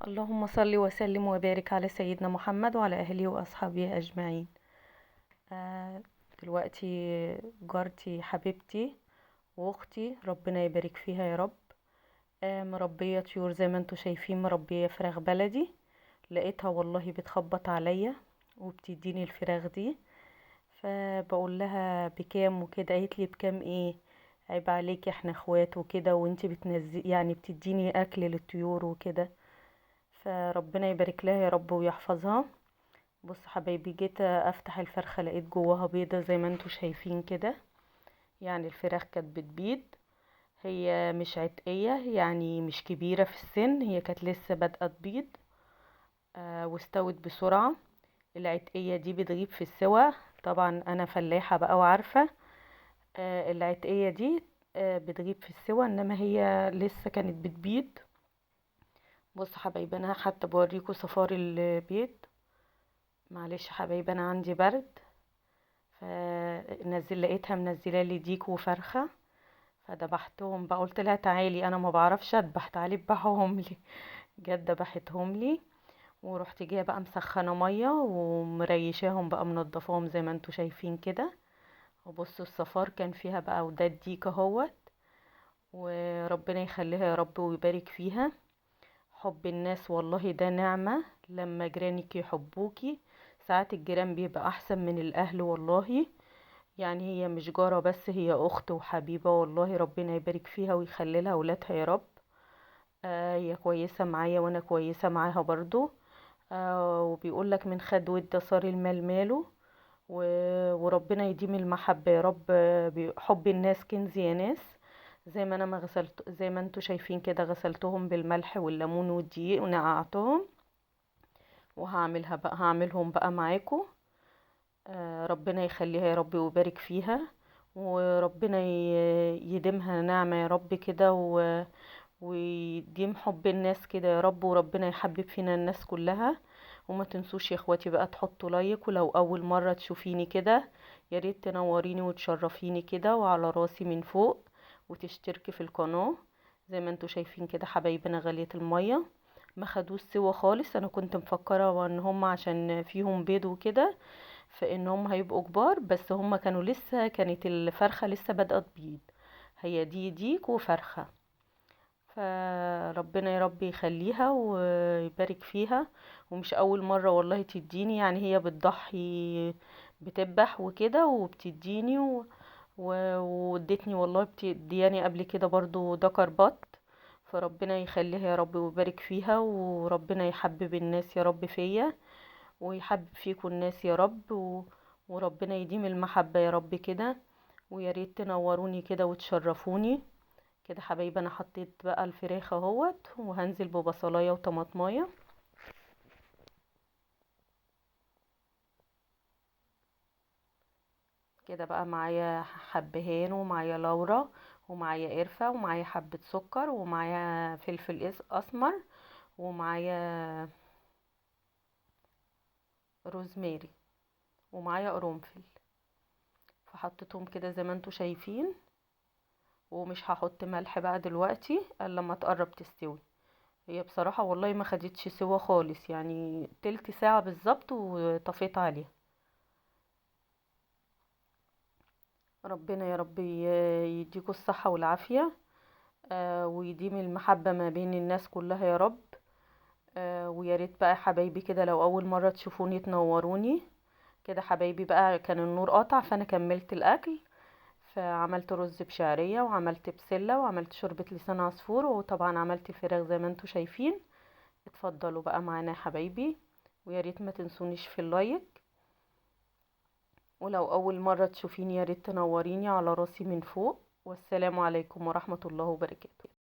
اللهم صل وسلم وبارك على سيدنا محمد وعلى اهله واصحابه اجمعين. آه، دلوقتي جارتي حبيبتي واختي ربنا يبارك فيها يا رب. مربيه طيور زي ما انتوا شايفين، مربيه فراخ بلدي. لقيتها والله بتخبط عليا وبتديني الفراخ دي، فبقول لها بكام وكده، قالت لي بكام ايه؟ عيب عليكي، احنا اخوات وكده، وانتي بتنزل يعني بتديني اكل للطيور وكده. فربنا يبارك لها يا رب ويحفظها. بص حبايبي، جيت افتح الفرخة لقيت جواها بيضة زي ما انتوا شايفين كده. يعني الفراخ كانت بتبيض. هي مش عتقية، يعني مش كبيرة في السن، هي كانت لسه بادئة تبيض. واستوت بسرعة. العتقية دي بتغيب في السوى. طبعا انا فلاحة بقى وعارفة. العتقية دي بتغيب في السوى، انما هي لسه كانت بتبيض. بص حبايبي، انا حتى بوريكم صفار البيض. معلش حبايبي، انا عندي برد. فنزل لقيتها منزله لي ديك وفرخه. فدبحتهم بقى، قلت لها تعالي انا ما بعرفش اذبح، تعالي اذبحهم لي. جت دبحتهم لي. ورحت جايه بقى مسخنه ميه ومريشاهم بقى، منضفاهم زي ما انتوا شايفين كده. وبصوا الصفار كان فيها بقى، وده الديك اهوت. وربنا يخليها يا رب ويبارك فيها. حب الناس والله ده نعمة. لما جيرانك يحبوكي، ساعات الجيران بيبقى احسن من الاهل والله. يعني هي مش جارة بس، هي اخت وحبيبة والله. ربنا يبارك فيها ويخلي لها ولادها يا رب. هي كويسة معايا وانا كويسة معاها برضو. وبيقول لك من خد ود صار المال ماله. وربنا يديم المحبة يا رب. حب الناس كنز يا ناس. زي ما انا ما غسلت، زي ما انتوا شايفين كده، غسلتهم بالملح والليمون والدقيق ونقعتهم. وهعملها بقى، هعملهم بقى معاكم. ربنا يخليها يا رب ويبارك فيها. وربنا يديمها نعمة يا رب كده ويديم حب الناس كده يا رب. وربنا يحبب فينا الناس كلها. وما تنسوش يا اخواتي بقى تحطوا لايك، ولو اول مرة تشوفيني كده يا ريت تنوريني وتشرفيني كده وعلى راسي من فوق. وتشتركي في القناة. زي ما انتوا شايفين كده حبايبنا غالية المية. ما خدوش سوا خالص. انا كنت مفكرة ان هم عشان فيهم بيض وكده فان هم هيبقوا كبار، بس هم كانوا لسه، كانت الفرخة لسه بادئة تبيض. هي دي ديك وفرخة. فربنا يا رب يخليها ويبارك فيها. ومش اول مرة والله تديني، يعني هي بتضحي، بتذبح وكده وبتديني وادتني والله، بتدياني قبل كده برضو دكر بط. فربنا يخليها يا رب ويبارك فيها. وربنا يحبب الناس يا رب فيا. ويحبب فيكم الناس يا رب وربنا يديم المحبة يا رب كده. ويا ريت تنوروني كده وتشرفوني. كده حبايبي، انا حطيت بقى الفراخ اهوت، وهنزل ببصلايه وطماطمايه. كده بقى معايا حبهان ومعايا لورا ومعايا قرفه ومعايا حبه سكر ومعايا فلفل اسمر ومعايا روزماري ومعايا قرنفل. فحطيتهم كده زي ما انتوا شايفين. ومش هحط ملح بقى دلوقتي الا لما تقرب تستوي. هي بصراحة والله ما خدتش سوا خالص، يعني تلت ساعة بالظبط وطفيت عليها. ربنا يا رب يديكوا الصحة والعافية. ويديم المحبة ما بين الناس كلها يا رب. ويا ريت بقى حبايبي كده لو أول مرة تشوفوني تنوروني. كده حبايبي بقى، كان النور قاطع فأنا كملت الأكل. فعملت رز بشعرية وعملت بسلة وعملت شوربة لسان عصفور، وطبعا عملت الفراخ زي ما انتوا شايفين. اتفضلوا بقى معانا يا حبايبي. ويا ريت ما تنسونيش في اللايك. ولو أول مرة تشوفيني يا ريت تنوريني على راسي من فوق. والسلام عليكم ورحمة الله وبركاته.